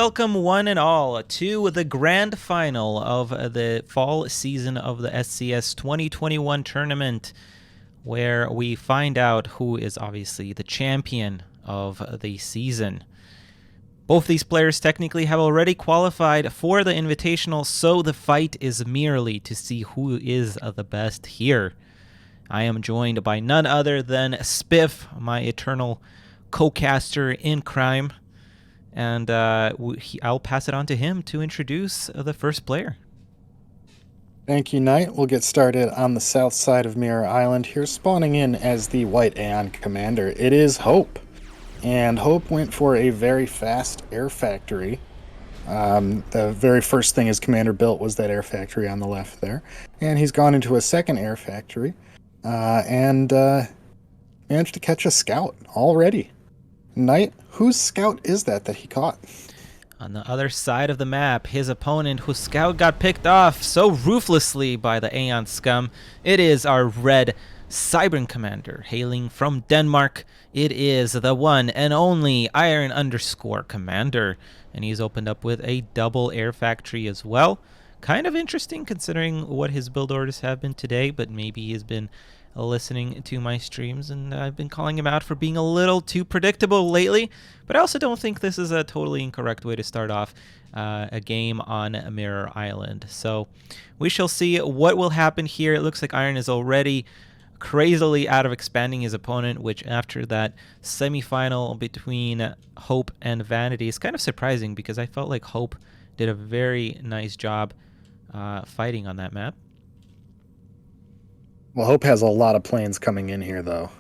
Welcome one and all to the grand final of the fall season of the SCS 2021 tournament, where we find out who is obviously the champion of the season. Both these players technically have already qualified for the Invitational, so the fight is merely to see who is the best here. I am joined by none other than Spiff, my eternal co-caster in crime. And I'll pass it on to him to introduce the first player. Thank you, Nite. We'll get started on the south side of Mirror Island here, spawning in as the White Aeon Commander. It is Hope. And Hope went for a very fast air factory. The very first thing his commander built was that air factory on the left there. And he's gone into a second air factory and managed to catch a scout already. Knight, whose scout is that he caught? On the other side of the map, his opponent, whose scout got picked off so ruthlessly by the Aeon scum, it is our red Cybern Commander, hailing from Denmark. It is the one and only Iron_Commander, and he's opened up with a double air factory as well. Kind of interesting considering what his build orders have been today, but maybe he's been listening to my streams, and I've been calling him out for being a little too predictable lately, but I also don't think this is a totally incorrect way to start off a game on Mirror Island. So we shall see what will happen here. It looks like Iron is already crazily out of expanding his opponent, which after that semifinal between Hope and Vanity is kind of surprising, because I felt like Hope did a very nice job fighting on that map. Well, Hope has a lot of planes coming in here, though.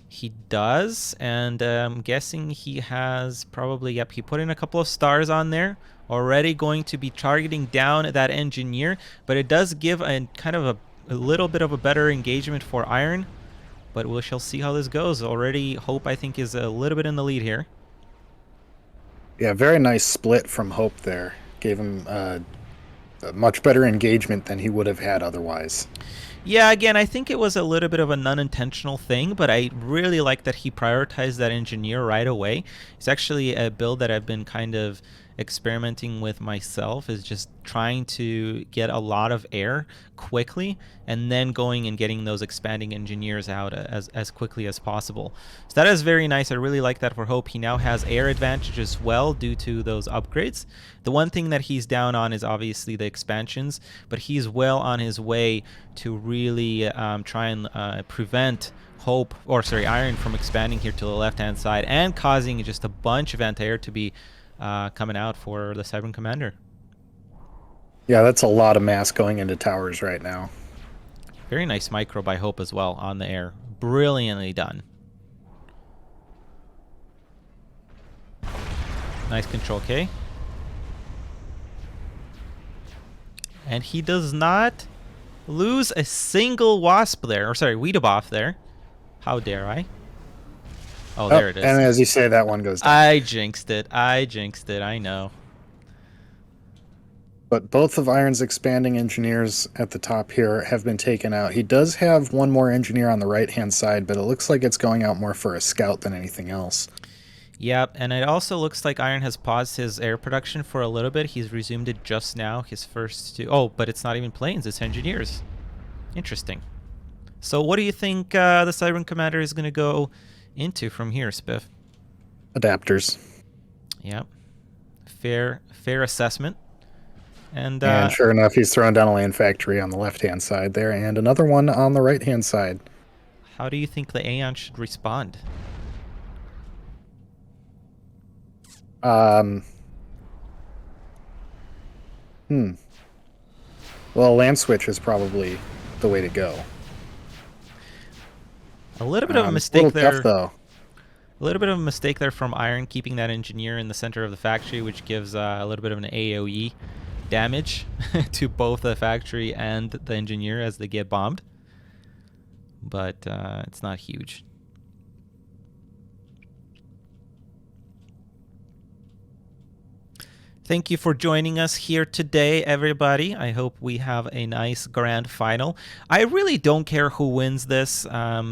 He does, and I'm guessing he has probably, yep, he put in a couple of stars on there, already going to be targeting down that engineer, but it does give a kind of a little bit of a better engagement for Iron, but we shall see how this goes. Already, Hope, I think, is a little bit in the lead here. Yeah, very nice split from Hope there. Gave him a much better engagement than he would have had otherwise. Yeah, again, I think it was a little bit of an unintentional thing, but I really like that he prioritized that engineer right away. It's actually a build that I've been kind of experimenting with myself, is just trying to get a lot of air quickly and then going and getting those expanding engineers out as quickly as possible. So that is very nice. I really like that for Hope. He now has air advantage as well due to those upgrades. The one thing that he's down on is obviously the expansions, but he's well on his way to really try and prevent Iron from expanding here to the left-hand side and causing just a bunch of anti-air to be coming out for the Cybern Commander. Yeah, that's a lot of mass going into towers right now. Very nice micro by Hope as well on the air. Brilliantly done. Nice control K. And he does not lose a single wasp there. Or sorry, Weedaboff there. How dare I? Oh, there it is. And as you say, that one goes down. I jinxed it. I know. But both of Iron's expanding engineers at the top here have been taken out. He does have one more engineer on the right-hand side, but it looks like it's going out more for a scout than anything else. Yep, and it also looks like Iron has paused his air production for a little bit. He's resumed it just now, his first two. Oh, but it's not even planes, it's engineers. Interesting. So what do you think the Cybern Commander is going to go into from here, Spiff? Adapters. Yep. Fair assessment. And sure enough, he's throwing down a land factory on the left-hand side there, and another one on the right-hand side. How do you think the Aeon should respond? Well, land switch is probably the way to go. A little bit of a mistake there. Tough, though. A little bit of a mistake there from Iron, keeping that engineer in the center of the factory, which gives a little bit of an AoE damage to both the factory and the engineer as they get bombed. But it's not huge. Thank you for joining us here today, everybody. I hope we have a nice grand final. I really don't care who wins this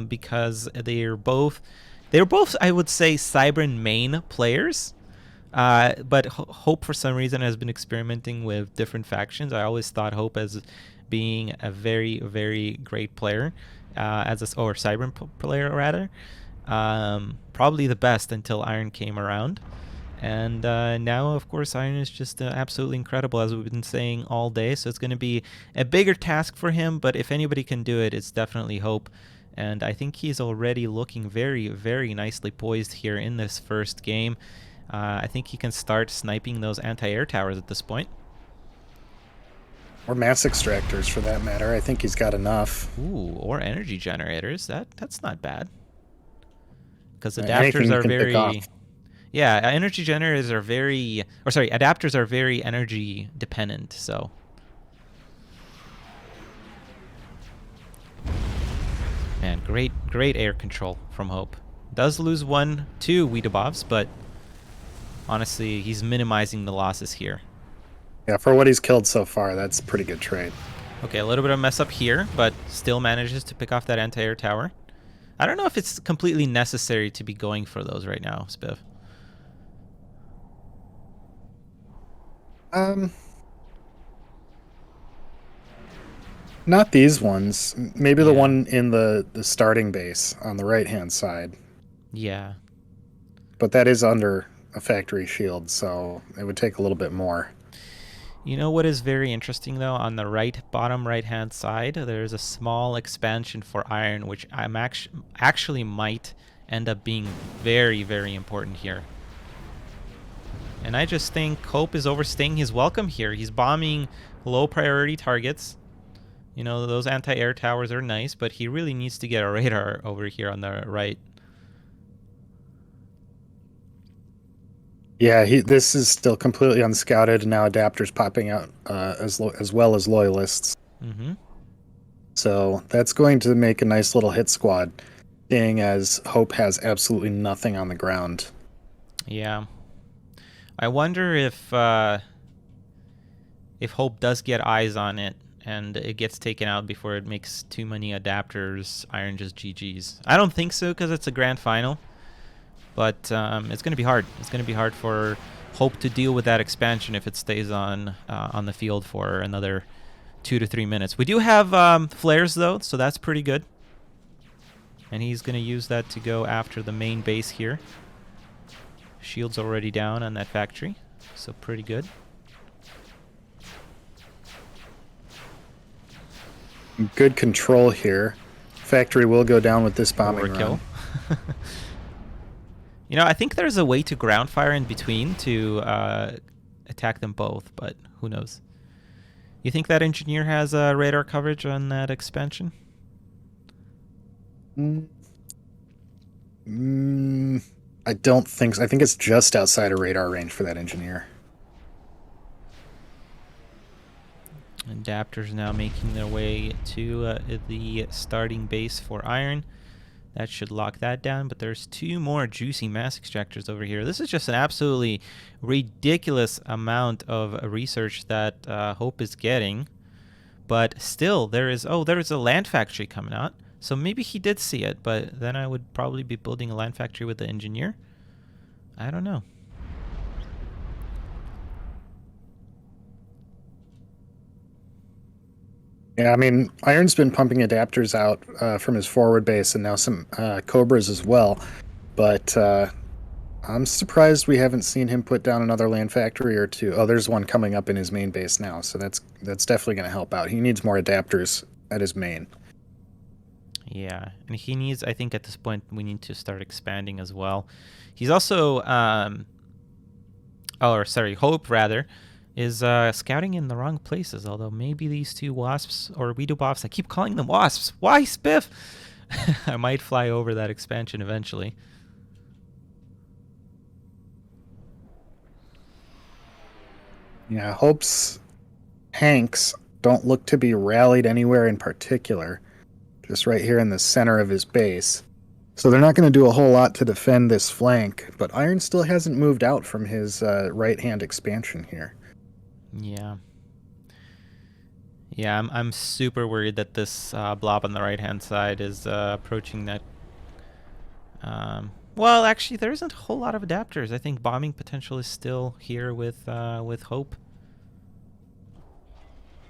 because they're both, I would say, Cybern main players. But Hope, for some reason, has been experimenting with different factions. I always thought Hope as being a very, very great player, or Cybern player rather. Probably the best until Iron came around. And now, of course, Iron is just absolutely incredible, as we've been saying all day. So it's going to be a bigger task for him. But if anybody can do it, it's definitely Hope. And I think he's already looking very, very nicely poised here in this first game. I think he can start sniping those anti-air towers at this point. Or mass extractors, for that matter. I think he's got enough. Ooh, or energy generators. That's not bad. Because Anything adapters you are can pick off. very... Yeah, energy generators are very... Or sorry, adapters are very energy dependent, so... Man, great air control from Hope. Does lose 1, 2 Weedabovs, but honestly, he's minimizing the losses here. Yeah, for what he's killed so far, that's a pretty good trade. Okay, a little bit of mess up here, but still manages to pick off that anti-air tower. I don't know if it's completely necessary to be going for those right now, Spiv. Not these ones. Maybe the Yeah. one in the starting base on the right-hand side. Yeah. But that is under a factory shield, so it would take a little bit more. You know what is very interesting, though? On the bottom right-hand side, there's a small expansion for Iron, which I'm actually might end up being very, very important here. And I just think Hope is overstaying his welcome here. He's bombing low-priority targets. You know, those anti-air towers are nice, but he really needs to get a radar over here on the right. Yeah, this is still completely unscouted, and now adapters popping out as well as loyalists. Mm-hmm. So that's going to make a nice little hit squad, seeing as Hope has absolutely nothing on the ground. Yeah. I wonder if Hope does get eyes on it and it gets taken out before it makes too many adapters, Iron just GG's. I don't think so, because it's a grand final. But it's going to be hard. It's going to be hard for Hope to deal with that expansion if it stays on the field for another 2 to 3 minutes. We do have flares, though, so that's pretty good. And he's going to use that to go after the main base here. Shield's already down on that factory, so pretty good. Good control here. Factory will go down with this bombing Overkill. run. You know, I think there's a way to ground fire in between to attack them both, but who knows? You think that engineer has radar coverage on that expansion? I don't think so. I think it's just outside of radar range for that engineer. Adapters now making their way to the starting base for Iron. That should lock that down, but there's 2 more juicy mass extractors over here. This is just an absolutely ridiculous amount of research that Hope is getting. But still, there is a land factory coming out. So maybe he did see it, but then I would probably be building a land factory with the engineer. I don't know. Yeah, I mean, Iron's been pumping adapters out from his forward base and now some Cobras as well. But I'm surprised we haven't seen him put down another land factory or 2. Oh, there's one coming up in his main base now, so that's definitely going to help out. He needs more adapters at his main. Yeah, and he needs, I think at this point, we need to start expanding as well. He's also, Hope, rather, is scouting in the wrong places, although maybe these 2 wasps, or Weedabovs, I keep calling them wasps. Why, Spiff? I might fly over that expansion eventually. Yeah, Hope's tanks don't look to be rallied anywhere in particular. Just right here in the center of his base. So they're not going to do a whole lot to defend this flank, but Iron still hasn't moved out from his right-hand expansion here. Yeah. Yeah, I'm super worried that this blob on the right-hand side is approaching that Well, actually, there isn't a whole lot of adapters. I think bombing potential is still here with Hope.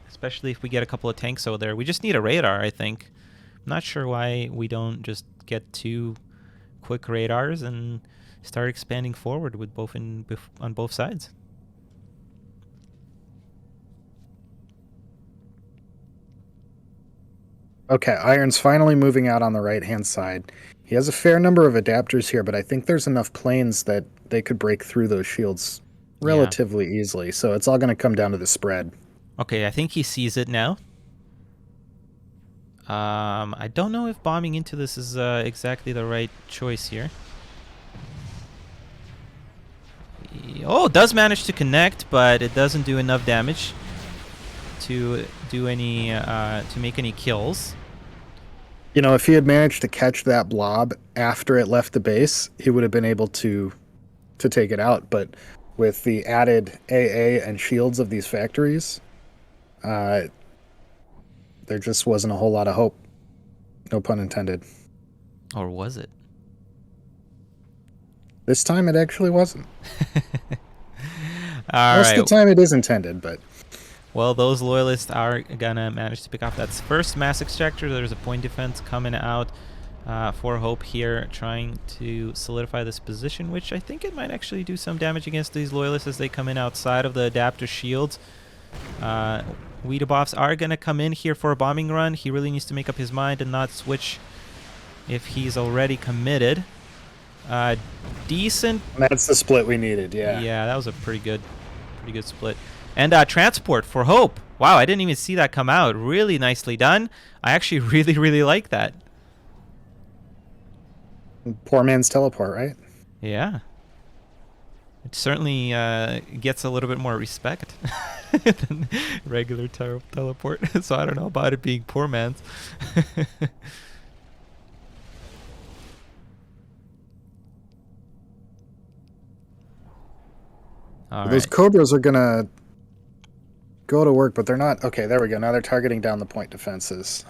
Especially if we get a couple of tanks over there. We just need a radar, I think. I'm not sure why we don't just get 2 quick radars and start expanding forward with on both sides. Okay, Iron's finally moving out on the right-hand side. He has a fair number of adapters here, but I think there's enough planes that they could break through those shields relatively easily. So it's all going to come down to the spread. Okay, I think he sees it now. I don't know if bombing into this is exactly the right choice here. Oh, it does manage to connect, but it doesn't do enough damage to do any to make any kills. You know, if he had managed to catch that blob after it left the base, he would have been able to take it out. But with the added AA and shields of these factories, there just wasn't a whole lot of hope. No pun intended. Or was it? This time it actually wasn't. Most of the time it is intended, but... Well, those loyalists are gonna manage to pick off that first mass extractor. There's a point defense coming out for Hope here, trying to solidify this position, which I think it might actually do some damage against these loyalists as they come in outside of the adapter shields. Wiedebuffs are gonna come in here for a bombing run. He really needs to make up his mind and not switch if he's already committed. Decent. That's the split we needed, yeah. Yeah, that was a pretty good split. And transport for Hope. Wow, I didn't even see that come out. Really nicely done. I actually really, really like that. Poor man's teleport, right? Yeah. It certainly gets a little bit more respect than regular teleport. So I don't know about it being poor man's. Those Cobras are going to go to work, but they're not. Okay, there we go. Now they're targeting down the point defenses.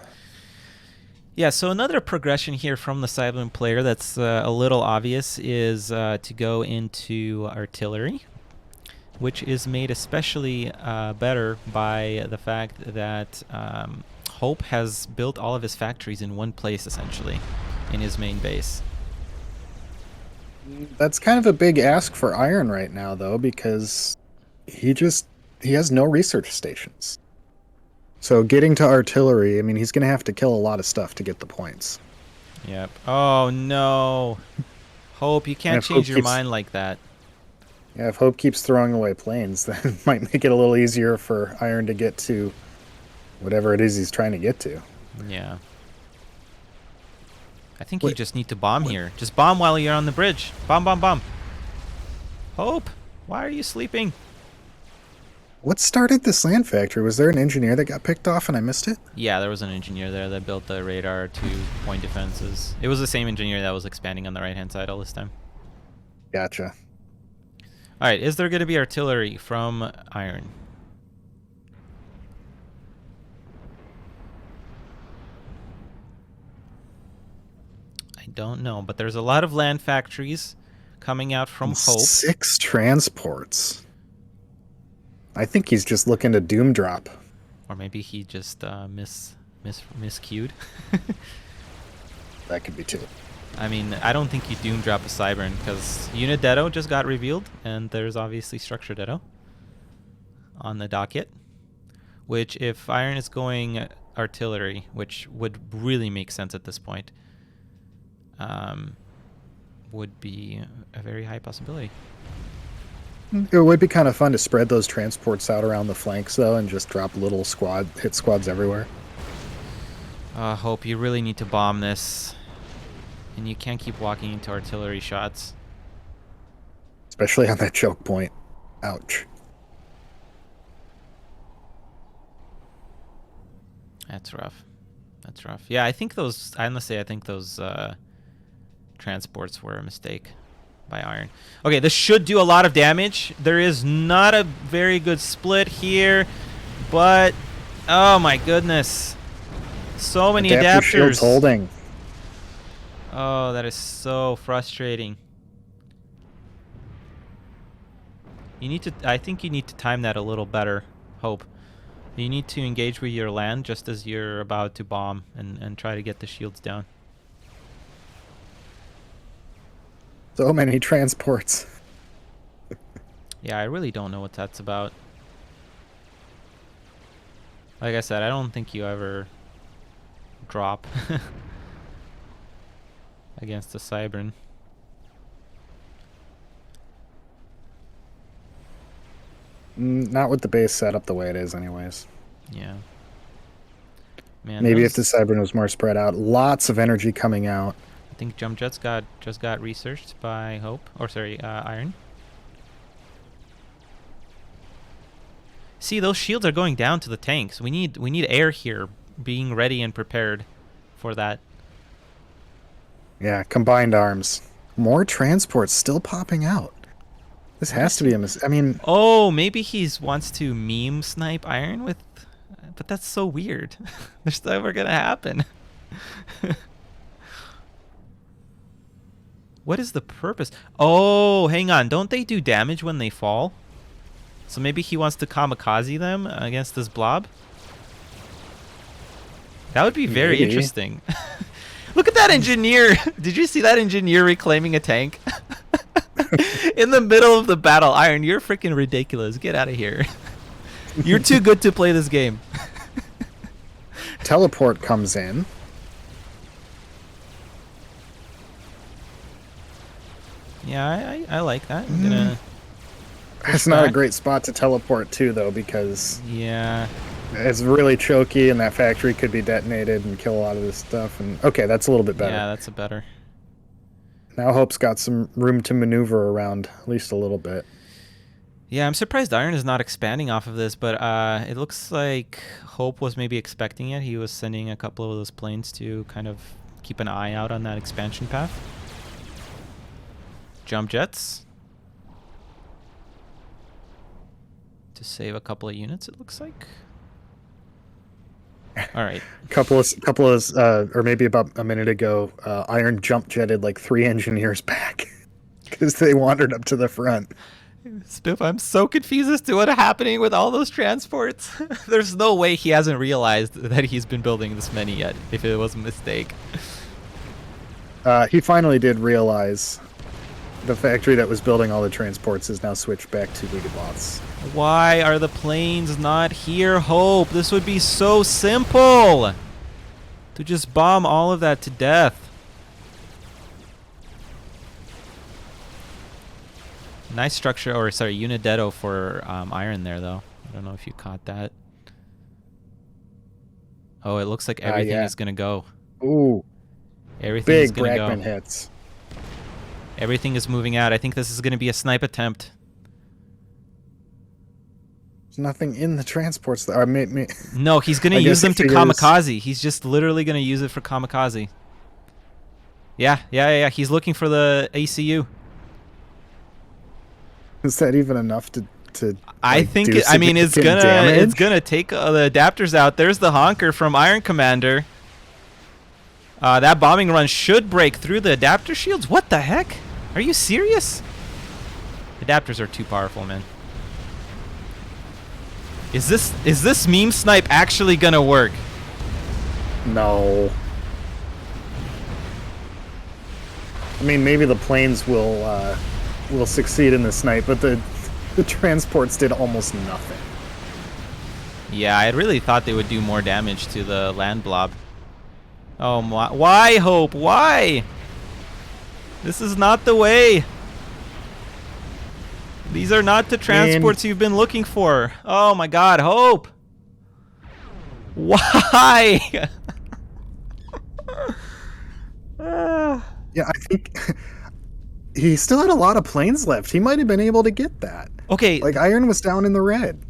Yeah, so another progression here from the Cybern player that's a little obvious is to go into artillery, which is made especially better by the fact that Hope has built all of his factories in one place, essentially, in his main base. That's kind of a big ask for Iron right now, though, because he has no research stations. So getting to artillery, I mean, he's going to have to kill a lot of stuff to get the points. Yep. Oh, no. Hope, you can't change your mind like that. Yeah, if Hope keeps throwing away planes, then it might make it a little easier for Iron to get to whatever it is he's trying to get to. Yeah. I think you just need to bomb here. Just bomb while you're on the bridge. Bomb, bomb, bomb. Hope, why are you sleeping? What started this land factory? Was there an engineer that got picked off and I missed it? Yeah, there was an engineer there that built the radar to point defenses. It was the same engineer that was expanding on the right-hand side all this time. Gotcha. All right, is there going to be artillery from Iron? I don't know, but there's a lot of land factories coming out from Hope. 6 transports. I think he's just looking to doom drop. Or maybe he just miscued. That could be too. I mean, I don't think you doom drop a Cybern because Unit Detto just got revealed, and there's obviously Structure Detto on the docket. Which, if Iron is going artillery, which would really make sense at this point, would be a very high possibility. It would be kind of fun to spread those transports out around the flanks, though, and just drop little hit squads everywhere. Hope, you really need to bomb this. And you can't keep walking into artillery shots. Especially on that choke point. Ouch. That's rough. That's rough. Yeah, I think those... Honestly, I think those transports were a mistake by Iron. Okay, this should do a lot of damage. There is not a very good split here, but... Oh my goodness. So many adapters. Shield's holding. Oh, that is so frustrating. You need to, I think you need to time that a little better, Hope. You need to engage with your land just as you're about to bomb and try to get the shields down. So many transports. Yeah, I really don't know what that's about. Like I said, I don't think you ever drop against the Cybern. Not with the base set up the way it is, anyways. Yeah. Man, Maybe if the Cybern was more spread out. Lots of energy coming out. I think jump jets just got researched by Hope, or sorry, Iron. See, those shields are going down to the tanks. We need air here, being ready and prepared for that. Yeah, combined arms. More transports still popping out. This has to be a I mean... Oh, maybe he wants to meme snipe Iron with... But that's so weird. That's never gonna happen. What is the purpose? Oh, hang on. Don't they do damage when they fall? So maybe he wants to kamikaze them against this blob? That would be very interesting. Look at that engineer. Did you see that engineer reclaiming a tank? In the middle of the battle. Iron, you're freaking ridiculous. Get out of here. You're too good to play this game. Teleport comes in. Yeah, I like that. I'm gonna... It's not a great spot to teleport to, though, because... Yeah. It's really choky, and that factory could be detonated and kill a lot of this stuff. And okay, that's a little bit better. Yeah, that's a better. Now Hope's got some room to maneuver around, at least a little bit. Yeah, I'm surprised Iron is not expanding off of this, but it looks like Hope was maybe expecting it. He was sending a couple of those planes to kind of keep an eye out on that expansion path. Jump jets. To save a couple of units, it looks like. All right. Or maybe about a minute ago, Iron jump jetted like 3 engineers back because they wandered up to the front. Spiff, I'm so confused as to what's happening with all those transports. There's no way he hasn't realized that he's been building this many yet, if it was a mistake. He finally did realize the factory that was building all the transports is now switched back to Ligabots. Why are the planes not here, Hope? This would be so simple to just bomb all of that to death. Nice structure, or sorry, Unidetto for Iron there, though. I don't know if you caught that. Oh, it looks like everything is going to go. Ooh. Everything is going to go. Big Brakman hits. Everything is moving out. I think this is going to be a snipe attempt. There's nothing in the transports. No, he's going to use them to kamikaze. He's just literally going to use it for kamikaze. Yeah. He's looking for the ACU. Is that even enough to I think it's gonna take the adapters out. There's the honker from Iron Commander. That bombing run should break through the adapter shields. What the heck? Are you serious? Adapters are too powerful, man. Is this meme snipe actually gonna work? No. I mean, maybe the planes will succeed in the snipe, but the transports did almost nothing. Yeah, I really thought they would do more damage to the land blob. Oh my! Why, Hope? Why? This is not the way. These are not the transports you've been looking for. Oh my God, Hope! Why? Yeah, I think he still had a lot of planes left. He might have been able to get that. Okay. Like, Iron was down in the red.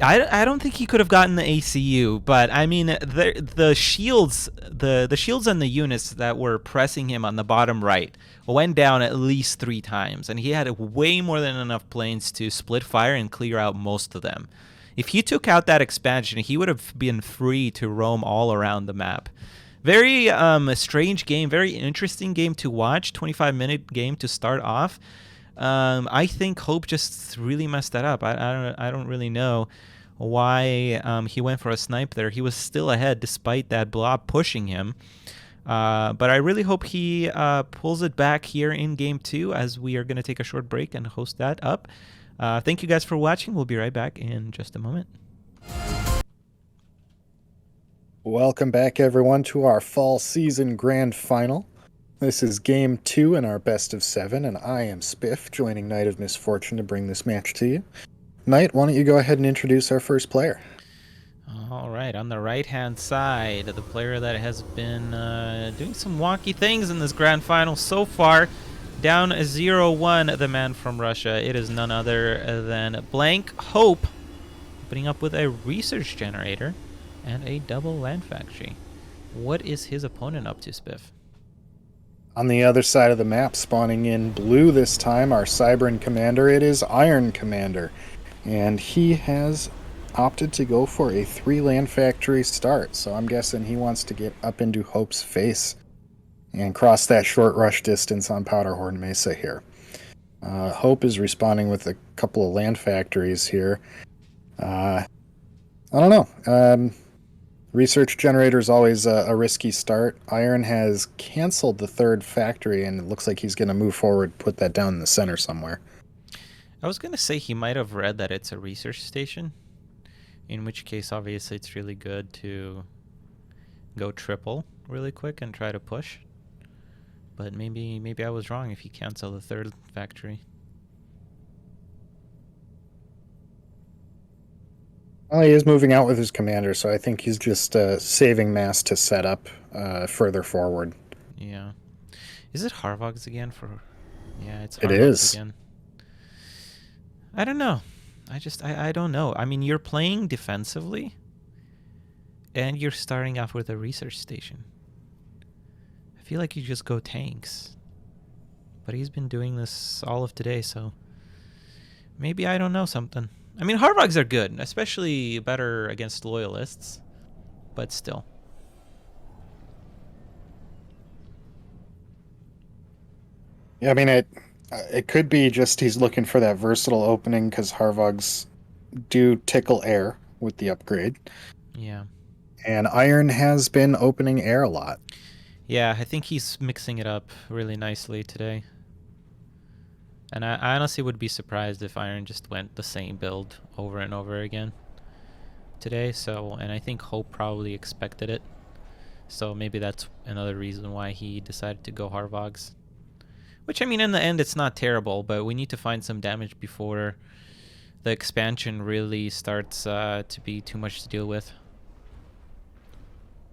I don't think he could have gotten the ACU, but I mean the shields and the units that were pressing him on the bottom right went down at least 3 times, and he had way more than enough planes to split fire and clear out most of them. If he took out that expansion, he would have been free to roam all around the map. Very a strange game, very interesting game to watch. 25-minute game to start off. I think Hope just really messed that up. I don't really know why he went for a snipe there. He was still ahead despite that blob pushing him. But I really hope he pulls it back here in game 2, as we are going to take a short break and host that up. Thank you guys for watching. We'll be right back in just a moment. Welcome back, everyone, to our fall season grand final. This is game 2 in our best of 7, and I am Spiff, joining Night of Misfortune to bring this match to you. Night, why don't you go ahead and introduce our first player? All right, on the right-hand side, the player that has been doing some wonky things in this grand final so far, down 0-1, the man from Russia. It is none other than Blank Hope, opening up with a research generator and a double land factory. What is his opponent up to, Spiff? On the other side of the map, spawning in blue this time, our Cybern Commander, it is Iron Commander. And he has opted to go for a 3 land factory start, so I'm guessing he wants to get up into Hope's face and cross that short rush distance on Powderhorn Mesa here. Hope is responding with a couple of land factories here. I don't know. Research generator is always a risky start. Iron has canceled the 3rd factory, and it looks like he's going to move forward, put that down in the center somewhere. I was going to say he might have read that it's a research station, in which case obviously it's really good to go triple really quick and try to push. But maybe I was wrong if he canceled the 3rd factory. Well, he is moving out with his commander, so I think he's just saving mass to set up further forward. Yeah. Is it Harvog's again for... Yeah, it's It Harvog's is. again. I don't know. I don't know. I mean, you're playing defensively, and you're starting off with a research station. I feel like you just go tanks. But he's been doing this all of today, so maybe I don't know something. I mean, Harvogs are good, especially better against loyalists, but still. Yeah, I mean, it could be just he's looking for that versatile opening, because Harvogs do tickle air with the upgrade. Yeah. And Iron has been opening air a lot. Yeah, I think he's mixing it up really nicely today. And I honestly would be surprised if Iron just went the same build over and over again today. And I think Hope probably expected it. So maybe that's another reason why he decided to go Harvogs. Which, I mean, in the end, it's not terrible, but we need to find some damage before the expansion really starts to be too much to deal with.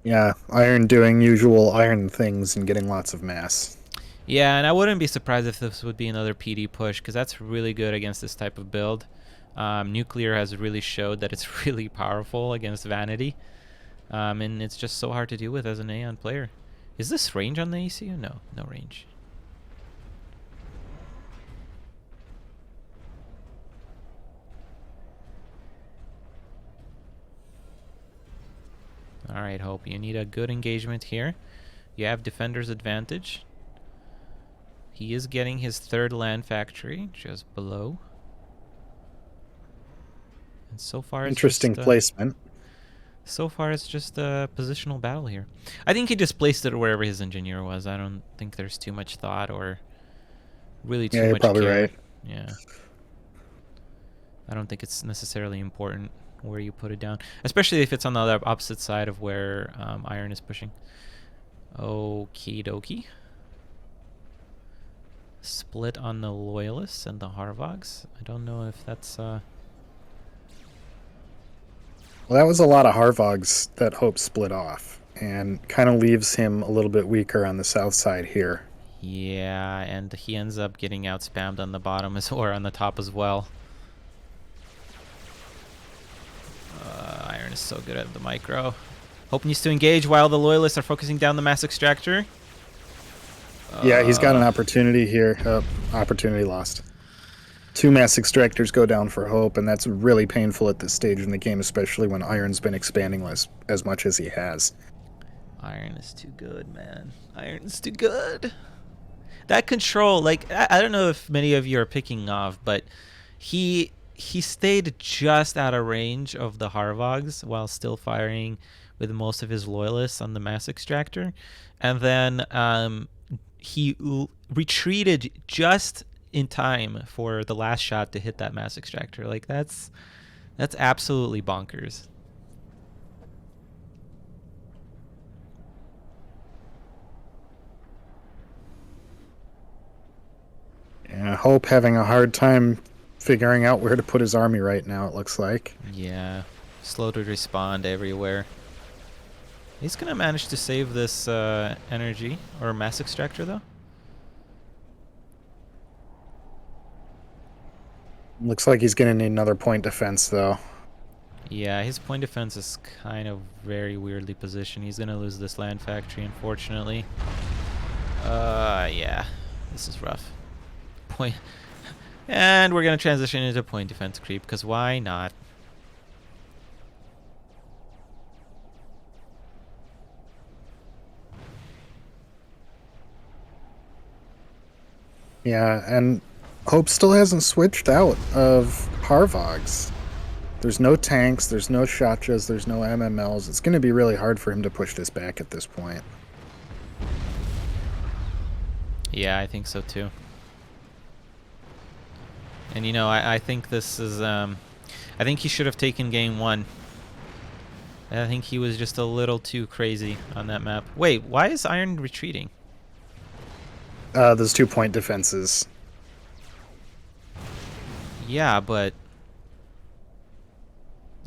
Yeah, Iron doing usual Iron things and getting lots of mass. Yeah, and I wouldn't be surprised if this would be another PD push, because that's really good against this type of build. Nuclear has really showed that it's really powerful against Vanity. And it's just so hard to deal with as an Aeon player. Is this range on the ECU? No, no range. Alright, Hope, you need a good engagement here. You have Defender's advantage. He is getting his 3rd land factory just below. And so far, Interesting placement. So far, it's just a positional battle here. I think he just placed it wherever his engineer was. I don't think there's too much thought or really too much you're probably care. right. Yeah. I don't think it's necessarily important where you put it down, especially if it's on the other opposite side of where Iron is pushing. Okie dokie. Split on the Loyalists and the Harvogs. I don't know if that's... Well, that was a lot of Harvogs that Hope split off, and kind of leaves him a little bit weaker on the south side here. Yeah, and he ends up getting out spammed on the bottom or on the top as well. Iron is so good at the micro. Hope needs to engage while the Loyalists are focusing down the mass extractor. Yeah, he's got an opportunity here. Opportunity lost. 2 mass extractors go down for Hope, and that's really painful at this stage in the game, especially when Iron's been expanding as much as he has. Iron is too good, man. Iron is too good. That control, like, I don't know if many of you are picking off, but he stayed just out of range of the Harvogs while still firing with most of his loyalists on the mass extractor, and then he retreated just in time for the last shot to hit that mass extractor. Like, that's absolutely bonkers. Yeah, Hope having a hard time figuring out where to put his army right now, it looks like. Yeah, slow to respond everywhere. He's gonna manage to save this energy or mass extractor though. Looks like he's gonna need another point defense though. Yeah, his point defense is kind of very weirdly positioned. He's gonna lose this land factory, unfortunately. Yeah, this is rough. Point, and we're gonna transition into point defense creep because why not? Yeah, and Hope still hasn't switched out of Harvogs. There's no tanks, there's no Shotjas, there's no MMLs. It's going to be really hard for him to push this back at this point. Yeah, I think so too. And you know, I think this is I think he should have taken game 1. I think he was just a little too crazy on that map. Wait, why is Iron retreating? Those 2-point defenses. Yeah, but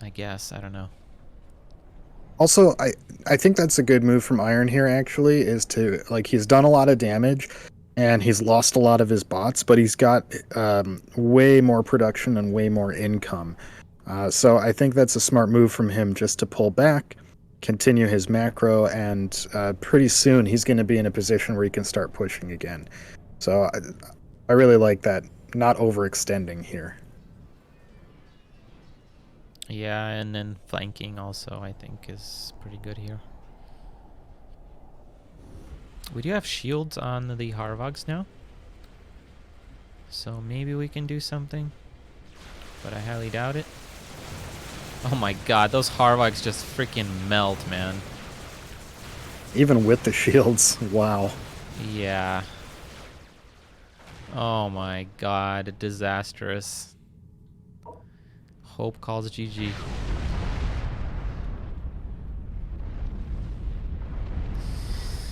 I guess, I don't know. Also, I think that's a good move from Iron here, actually, is to, like, he's done a lot of damage, and he's lost a lot of his bots, but he's got way more production and way more income. So I think that's a smart move from him, just to pull back, continue his macro, and pretty soon he's going to be in a position where he can start pushing again. So I really like that, not overextending here. Yeah, and then flanking also, I think, is pretty good here. We do have shields on the Harvogs now, so maybe we can do something, but I highly doubt it. Oh my god, those Harvogs just freaking melt, man. Even with the shields, wow. Yeah. Oh my god, disastrous. Hope calls GG.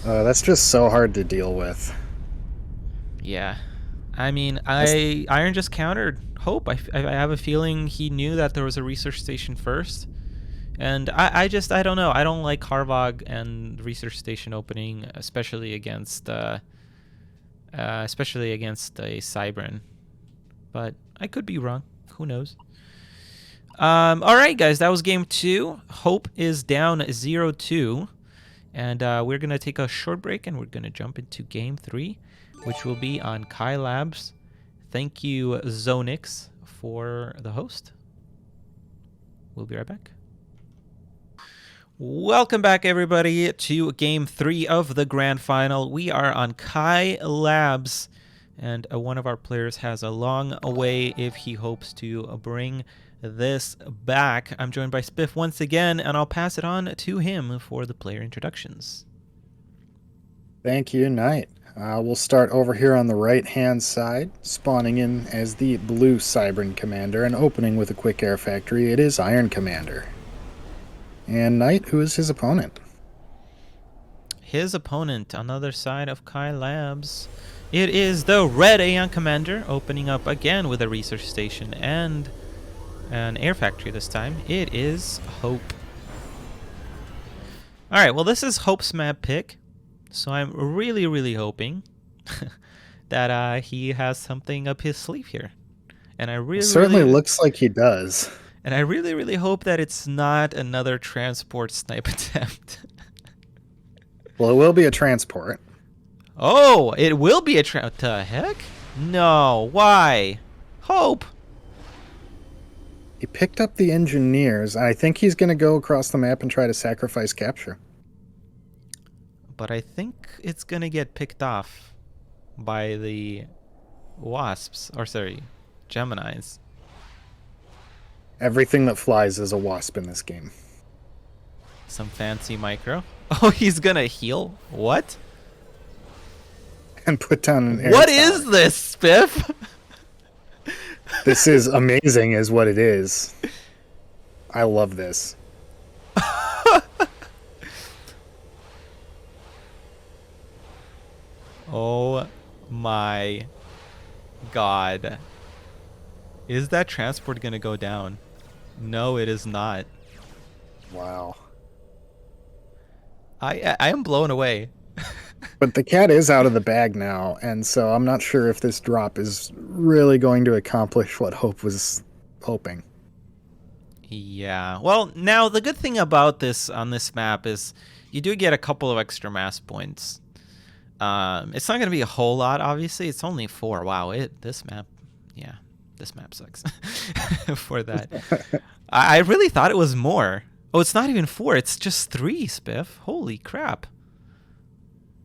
That's just so hard to deal with. Yeah. I mean, Iron just countered Hope. I have a feeling he knew that there was a research station first. And I don't know. I don't like Harvog and research station opening, especially against a Cybran. But I could be wrong. Who knows? All right, guys, that was game 2. Hope is down 0-2. And we're going to take a short break, and we're going to jump into game 3, which will be on Kai Labs. Thank you, Zonix, for the host. We'll be right back. Welcome back, everybody, to game 3 of the grand final. We are on Kai Labs, and one of our players has a long way if he hopes to bring this back. I'm joined by Spiff once again, and I'll pass it on to him for the player introductions. Thank you, Nite. We'll start over here on the right-hand side, spawning in as the blue Cybran Commander, and opening with a quick air factory. It is Iron Commander. And Nite, who is his opponent? His opponent on the other side of Kai Labs, it is the red Aeon Commander, opening up again with a research station and an air factory this time. It is Hope. Alright, well, this is Hope's map pick, so I'm really, really hoping that he has something up his sleeve here. And I really, Certainly really, looks like he does. And I really, really hope that it's not another transport snipe attempt. Well, it will be a transport. Oh, it will be a what the heck? No, why? Hope! He picked up the engineers. I think he's going to go across the map and try to sacrifice capture. but I think it's gonna get picked off by the wasps, or sorry, Geminis. Everything that flies is a wasp in this game. Some fancy micro. Oh, he's gonna heal? What? And put down an air What tower. is this, Spiff? This is amazing is what it is. I love this. Oh my god. Is that transport gonna go down? No, it is not. Wow. I am blown away. But the cat is out of the bag now, and so I'm not sure if this drop is really going to accomplish what Hope was hoping. Yeah. Well, now the good thing about this on this map is you do get a couple of extra mass points. It's not going to be a whole lot, obviously. It's only 4. Wow, this map sucks for that. I really thought it was more. Oh, it's not even 4. It's just 3, Spiff. Holy crap.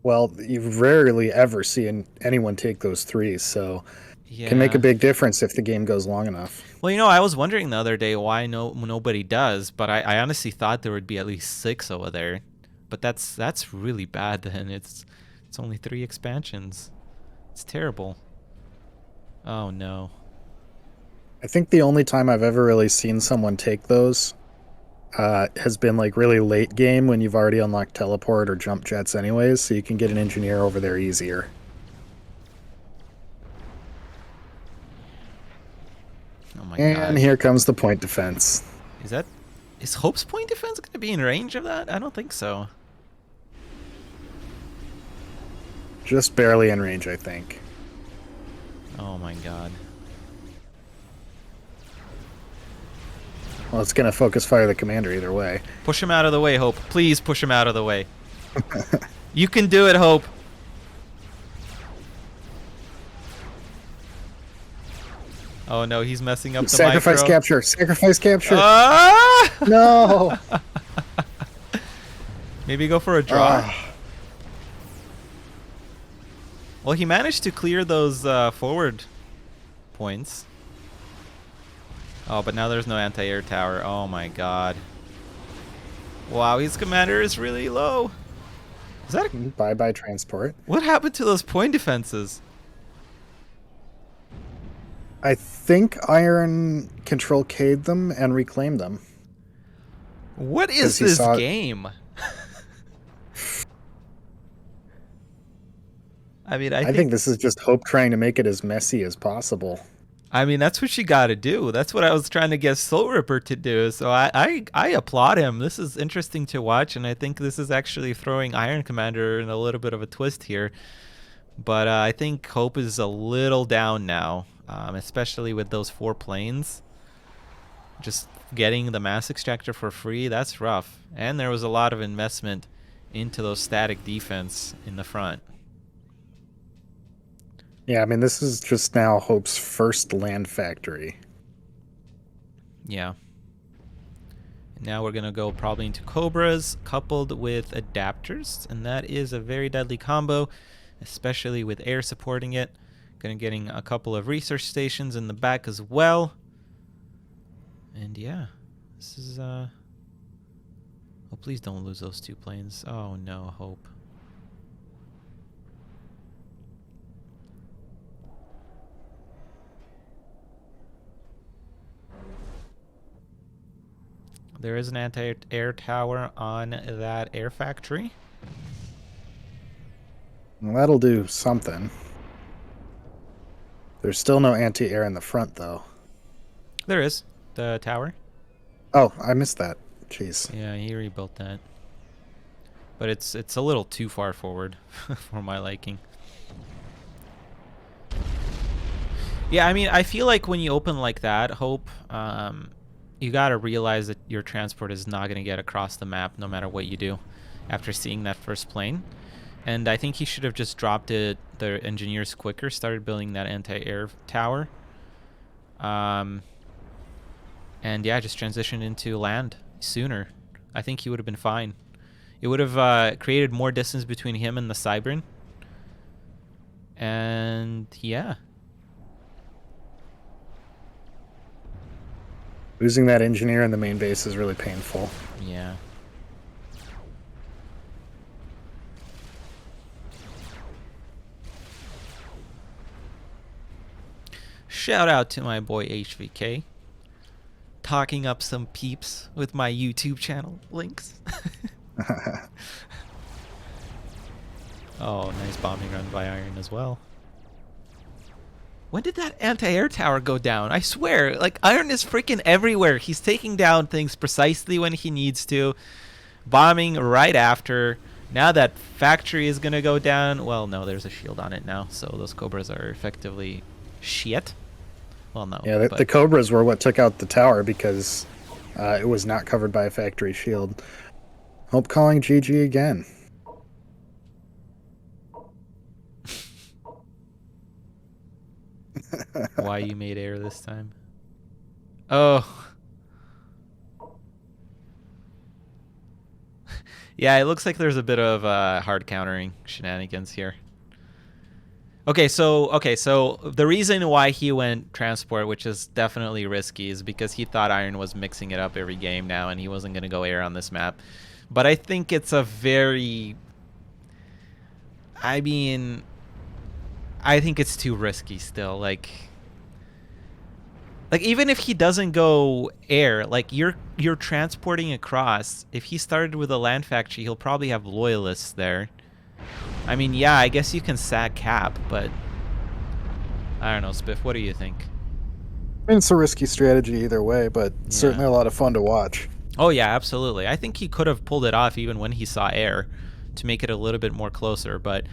Well, you rarely ever see anyone take those 3s, so Yeah. can make a big difference if the game goes long enough. Well, I was wondering the other day why nobody does, but I honestly thought there would be at least 6 over there. But that's really bad then. It's only 3 expansions. It's terrible. Oh no. I think the only time I've ever really seen someone take those has been like really late game when you've already unlocked teleport or jump jets anyways, so you can get an engineer over there easier. Oh my And god. here comes the point defense. Is Hope's point defense going to be in range of that? I don't think so. Just barely in range, I think. Oh my god. Well, it's going to focus fire the commander either way. Push him out of the way, Hope. Please push him out of the way. You can do it, Hope. Oh no, he's messing up the Sacrifice micro. capture! Sacrifice capture! Ah! No! Maybe go for a draw. Ah. Well, he managed to clear those forward points. Oh, but now there's no anti-air tower. Oh my god. Wow, his commander is really low. Is that Bye-bye transport. what happened to those point defenses? I think Iron Control K'd them and reclaimed them. What 'Cause is he this saw- game? I mean, I think this is just Hope trying to make it as messy as possible. I mean, that's what you got to do. That's what I was trying to get Soul Ripper to do. So I applaud him. This is interesting to watch, and I think this is actually throwing Iron Commander in a little bit of a twist here. But I think Hope is a little down now, especially with those 4 planes. Just getting the Mass Extractor for free, that's rough. And there was a lot of investment into those static defense in the front. Yeah, I mean, this is just now Hope's first land factory. Yeah. Now we're going to go probably into Cobras coupled with adapters, and that is a very deadly combo, especially with air supporting it. Going to getting a couple of research stations in the back as well. And yeah, this is oh, please don't lose those 2 planes. Oh no, Hope. There is an anti-air tower on that air factory. Well, that'll do something. There's still no anti-air in the front, though. There is the tower. Oh, I missed that. Jeez. Yeah, he rebuilt that. But it's a little too far forward for my liking. Yeah, I mean, I feel like when you open like that, Hope, you gotta realize that your transport is not gonna get across the map no matter what you do after seeing that first plane. And I think he should have just dropped the engineers quicker, started building that anti-air tower. And yeah, just transitioned into land sooner. I think he would have been fine. It would have created more distance between him and the Cybern. And yeah. Losing that engineer in the main base is really painful. Yeah. Shout out to my boy HVK. Talking up some peeps with my YouTube channel links. Oh, nice bombing run by Iron as well. When did that anti-air tower go down? I swear, like, Iron is freaking everywhere. He's taking down things precisely when he needs to. Bombing right after. Now that factory is going to go down. Well, no, there's a shield on it now, so those Cobras are effectively shit. Well, no. Yeah, the Cobras were what took out the tower because it was not covered by a factory shield. Hope calling GG again. Why you made air this time? Oh. Yeah, it looks like there's a bit of hard countering shenanigans here. Okay, so the reason why he went transport, which is definitely risky, is because he thought Iron was mixing it up every game now and he wasn't going to go air on this map. But I think it's a very... I mean... I think it's too risky still. Like even if he doesn't go air, like you're transporting across. If he started with a land factory, he'll probably have loyalists there. I mean, yeah, I guess you can sag cap, but I don't know, Spiff. What do you think? I mean, it's a risky strategy either way, but Yeah. certainly a lot of fun to watch. Oh yeah, absolutely. I think he could have pulled it off even when he saw air to make it a little bit more closer, but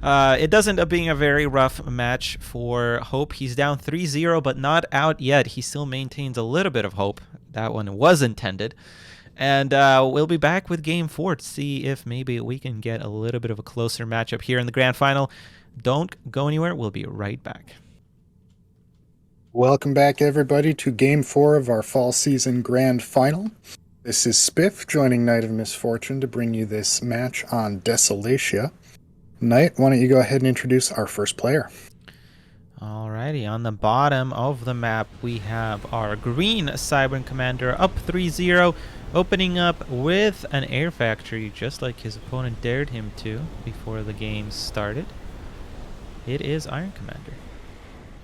it does end up being a very rough match for Hope. He's down 3-0, but not out yet. He still maintains a little bit of hope. That one was intended. And we'll be back with Game 4 to see if maybe we can get a little bit of a closer matchup here in the Grand Final. Don't go anywhere. We'll be right back. Welcome back, everybody, to Game 4 of our Fall Season Grand Final. This is Spiff joining Nite of Misfortune to bring you this match on Desolatia. Nite, why don't you go ahead and introduce our first player? Alrighty, on the bottom of the map, we have our green Cybern Commander up 3-0, opening up with an air factory, just like his opponent dared him to before the game started. It is Iron Commander.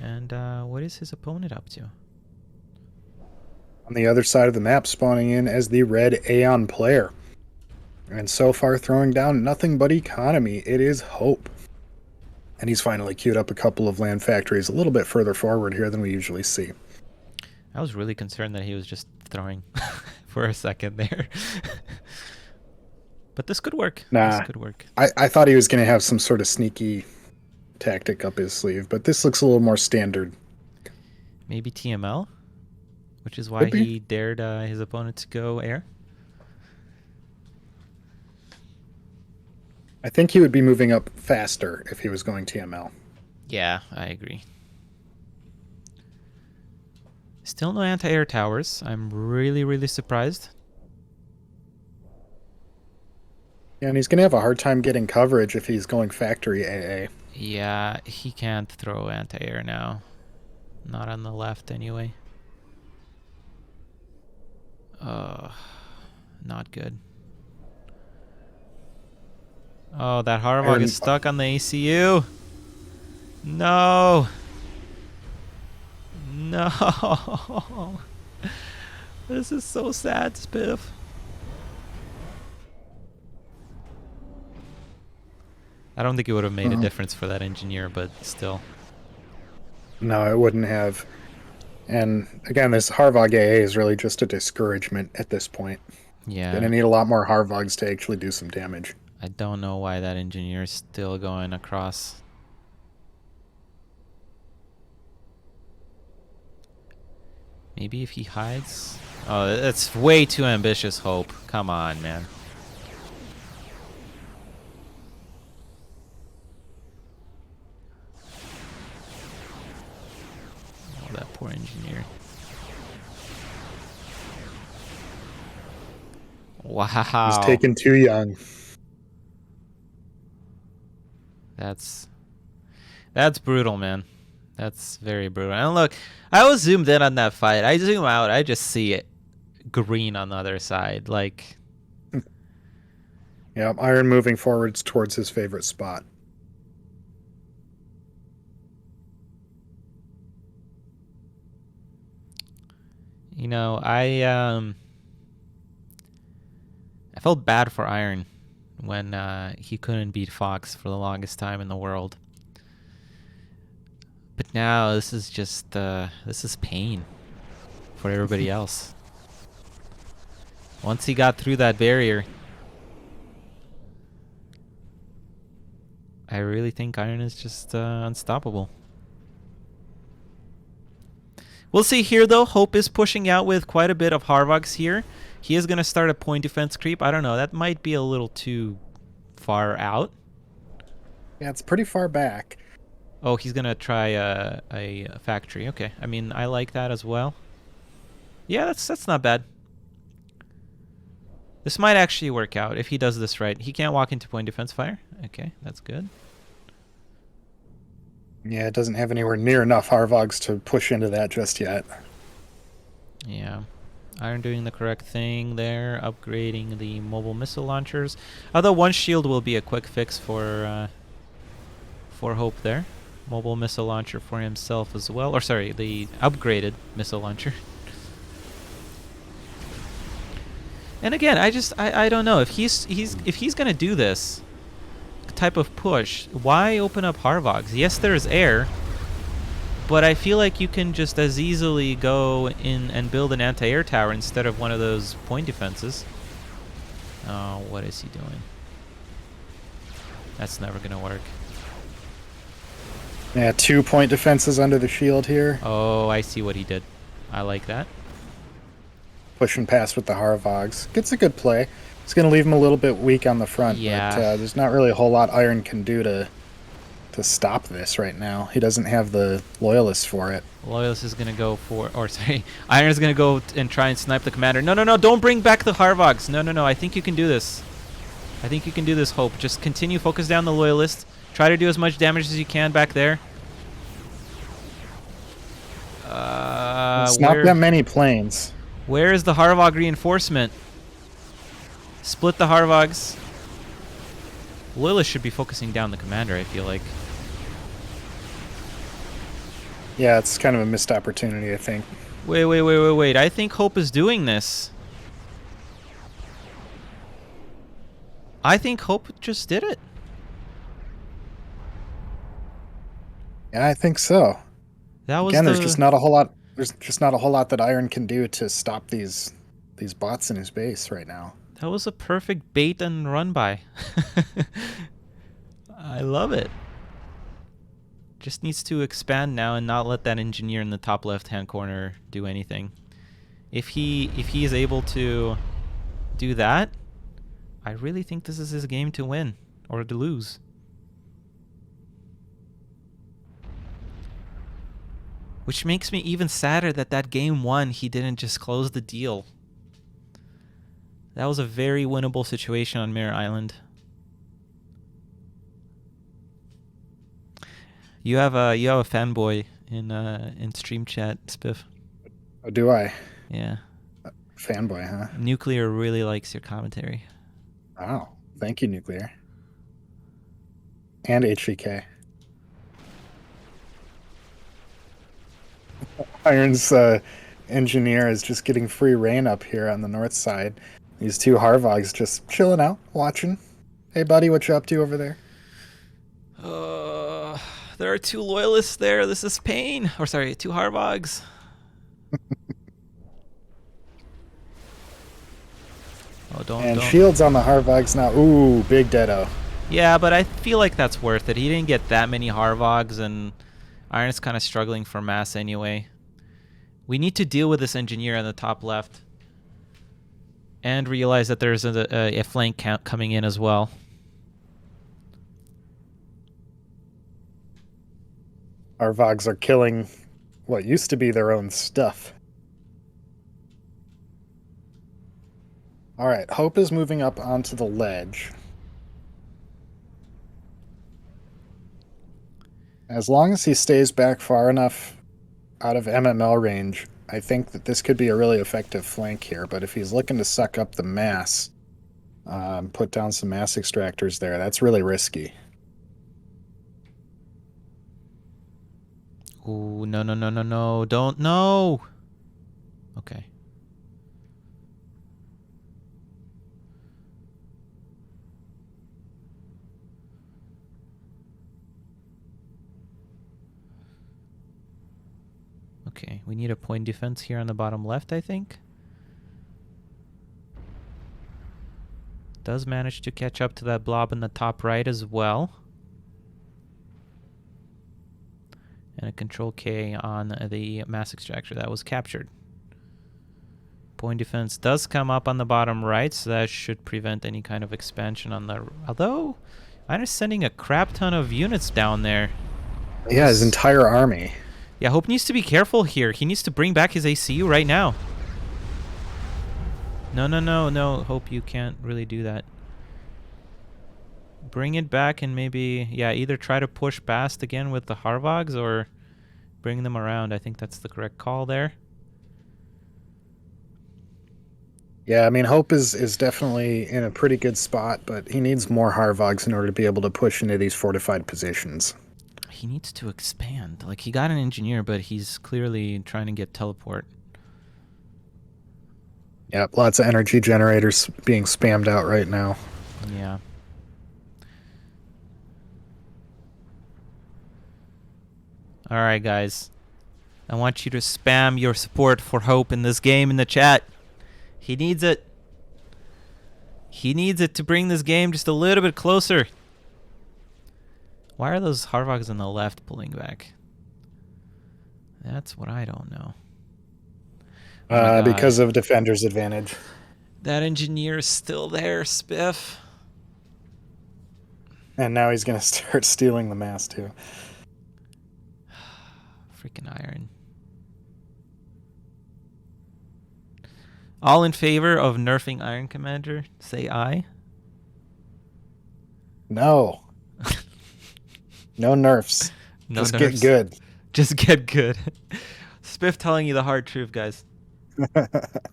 And what is his opponent up to? On the other side of the map, spawning in as the red Aeon player. And so far throwing down nothing but economy. It is Hope. And he's finally queued up a couple of land factories a little bit further forward here than we usually see. I was really concerned that he was just throwing for a second there. But this could work. Nah, this could work. I thought he was going to have some sort of sneaky tactic up his sleeve, but this looks a little more standard. Maybe TML, which is why he dared his opponent to go air. I think he would be moving up faster if he was going TML. Yeah, I agree. Still no anti-air towers. I'm really, really surprised. Yeah, and he's going to have a hard time getting coverage if he's going factory AA. Yeah, he can't throw anti-air now. Not on the left, anyway. Not good. Oh, that Harvog is stuck on the ACU. No. No. This is so sad, Spiff. I don't think it would have made a difference for that engineer, but still. No, it wouldn't have. And again, this Harvog AA is really just a discouragement at this point. Yeah. Gonna need a lot more Harvogs to actually do some damage. I don't know why that engineer is still going across. Maybe if he hides? Oh, that's way too ambitious, Hope. Come on, man. Oh, that poor engineer. Was Wow. taken too young. That's that's brutal, man. That's very brutal. And look, I was zoomed in on that fight. I zoom out, I just see it green on the other side. Like, Yep, Iron moving forwards towards his favorite spot. you know, I felt bad for Iron when he couldn't beat Fox for the longest time in the world. But now this is just this is pain for everybody else. Once he got through that barrier, I really think Iron is just unstoppable. We'll see here, though. Hope is pushing out with quite a bit of Harvogs here. He is going to start a point defense creep. I don't know. That might be a little too far out. Yeah, it's pretty far back. Oh, he's going to try a factory. Okay. I mean, I like that as well. Yeah, that's not bad. This might actually work out if he does this right. He can't walk into point defense fire. Okay, that's good. Yeah, it doesn't have anywhere near enough Harvogs to push into that just yet. Yeah. Iron doing the correct thing there, upgrading the mobile missile launchers. Although one shield will be a quick fix for Hope there. Mobile missile launcher for himself as well. Or sorry, the upgraded missile launcher. And again, I don't know if he's gonna do this type of push. Why open up Harvogs? Yes, there's air, but I feel like you can just as easily go in and build an anti-air tower instead of one of those point defenses. Oh, what is he doing? That's never gonna work. Yeah, 2 point defenses under the shield here. Oh, I see what he did. I like that. Pushing past with the Harvogs. Gets a good play. It's going to leave him a little bit weak on the front, Yeah. but there's not really a whole lot Iron can do to stop this right now. He doesn't have the loyalists for it. Loyalist is gonna go for, or sorry, Iron's gonna go and try and snipe the commander. No, no, no! Don't bring back the Harvogs. No, no, no! I think you can do this. I think you can do this, Hope. Just continue, focus down the loyalist. Try to do as much damage as you can back there. It's not that many planes. Where is the Harvog reinforcement? Split the Harvogs. Loyalist should be focusing down the commander, I feel like. Yeah, it's kind of a missed opportunity, I think. Wait. I think Hope is doing this. I think Hope just did it. Yeah, I think so. That was Again, there's just not a whole lot. There's just not a whole lot that Iron can do to stop these bots in his base right now. That was a perfect bait and run by. I love it. Just needs to expand now and not let that engineer in the top left-hand corner do anything. If he is able to do that, I really think this is his game to win or to lose. Which makes me even sadder that game one he didn't just close the deal. That was a very winnable situation on Mirror Island. You have a fanboy in stream chat, Spiff. Oh, do I? Yeah. Fanboy, huh? Nuclear really likes your commentary. Wow. Thank you, Nuclear. And HVK. Iron's engineer is just getting free reign up here on the north side. These 2 Harvogs just chilling out, watching. Hey, buddy, what you up to over there? There are 2 loyalists there. This is pain. Or sorry, 2 Harvogs. Oh, don't. Shields on the Harvogs now. Ooh, big deado. Yeah, but I feel like that's worth it. He didn't get that many Harvogs, and Iron's kind of struggling for mass anyway. We need to deal with this engineer on the top left. And realize that there's a flank count coming in as well. Harvogs are killing what used to be their own stuff. All right, Hope is moving up onto the ledge. As long as he stays back far enough out of MML range, I think that this could be a really effective flank here. But if he's looking to suck up the mass, put down some mass extractors there, that's really risky. Ooh, no, no, no, no, no. Don't, no. Okay. Okay, we need a point defense here on the bottom left, I think. Does manage to catch up to that blob in the top right as well. And a control K on the mass extractor that was captured. Point defense does come up on the bottom right, so that should prevent any kind of expansion on the... Although, I'm sending a crap ton of units down there. Yeah, his entire army. Yeah, Hope needs to be careful here. He needs to bring back his ACU right now. No, no, no, no. Hope you can't really do that. Bring it back and maybe, yeah, either try to push past again with the Harvogs or bring them around. I think that's the correct call there. Yeah, I mean, Hope is definitely in a pretty good spot, but he needs more Harvogs in order to be able to push into these fortified positions. He needs to expand. Like, he got an engineer, but he's clearly trying to get teleport. Yep, lots of energy generators being spammed out right now. Yeah. Alright, guys. I want you to spam your support for Hope in this game in the chat. He needs it. He needs it to bring this game just a little bit closer. Why are those Harvogs on the left pulling back? That's what I don't know. Oh because of Defender's advantage. That engineer is still there, Spiff. And now he's going to start stealing the mass, too. Freaking Iron. All in favor of nerfing Iron Commander? Say aye. No. No nerfs. No Just nerfs. get good. Just get good. Spiff telling you the hard truth, guys. That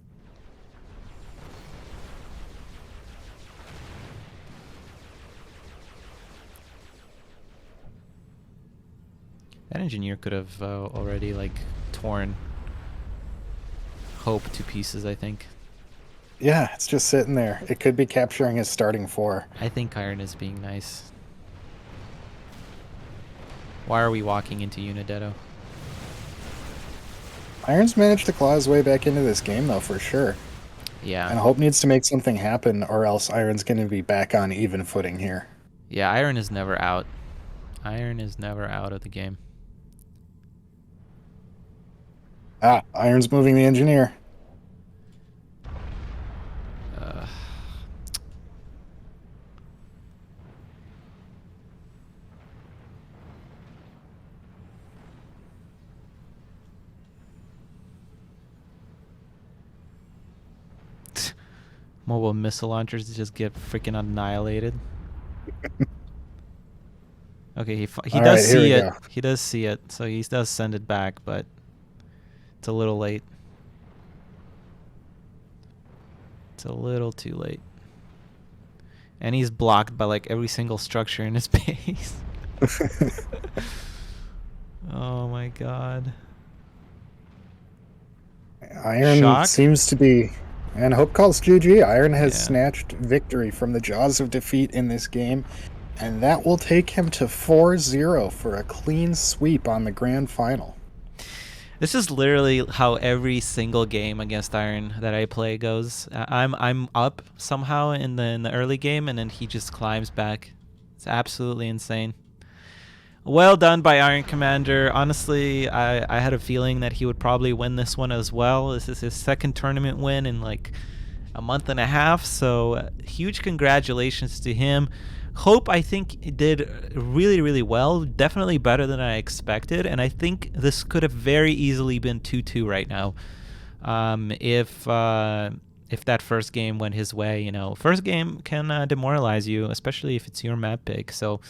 engineer could have already like torn Hope to pieces, I think. Yeah, it's just sitting there. It could be capturing his starting 4. I think Iron is being nice. Why are we walking into Unidetto? Iron's managed to claw his way back into this game, though, for sure. Yeah. And Hope needs to make something happen, or else Iron's going to be back on even footing here. Yeah, Iron is never out. Iron is never out of the game. Ah, Iron's moving the engineer. Mobile missile launchers just get freaking annihilated. Okay, he does see it. He does see it, so he does send it back, but it's a little late. It's a little too late. And he's blocked by like every single structure in his base. Oh my god. Iron seems to be... And Hope calls GG. Iron has snatched victory from the jaws of defeat in this game. And that will take him to 4-0 for a clean sweep on the grand final. This is literally how every single game against Iron that I play goes. I'm up somehow in the early game, and then he just climbs back. It's absolutely insane. Well done by Iron Commander. Honestly, I had a feeling that he would probably win this one as well. This is his second tournament win in like a month and a half, so huge congratulations to him. Hope, I think, did really, really well. Definitely better than I expected, and I think this could have very easily been 2-2 right now. If if that first game went his way. First game can demoralize you, especially if it's your map pick. So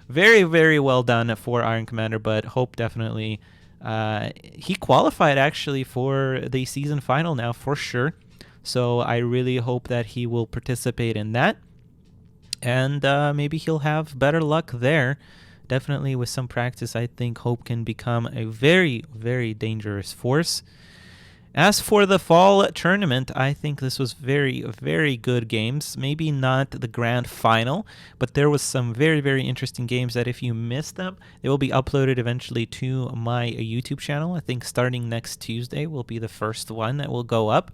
very, very well done for Iron Commander, but Hope definitely, he qualified actually for the season final now for sure. So I really hope that he will participate in that, and maybe he'll have better luck there. Definitely with some practice, I think Hope can become a very, very dangerous force. As for the fall tournament, I think this was very, very good games. Maybe not the grand final, but there was some very, very interesting games that if you missed them, they will be uploaded eventually to my YouTube channel. I think starting next Tuesday will be the first one that will go up.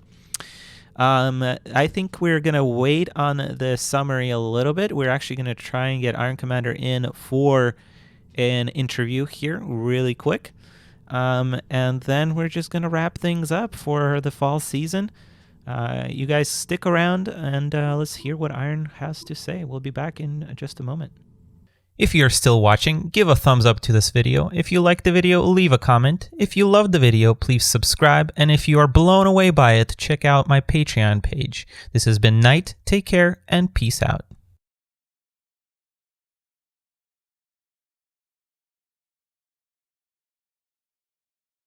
I think we're going to wait on the summary a little bit. We're actually going to try and get Iron Commander in for an interview here really quick. And then we're just going to wrap things up for the fall season. You guys stick around and let's hear what Iron has to say. We'll be back in just a moment. If you're still watching, give a thumbs up to this video. If you liked the video, leave a comment. If you loved the video, please subscribe. And if you are blown away by it, check out my Patreon page. This has been Nite. Take care and peace out.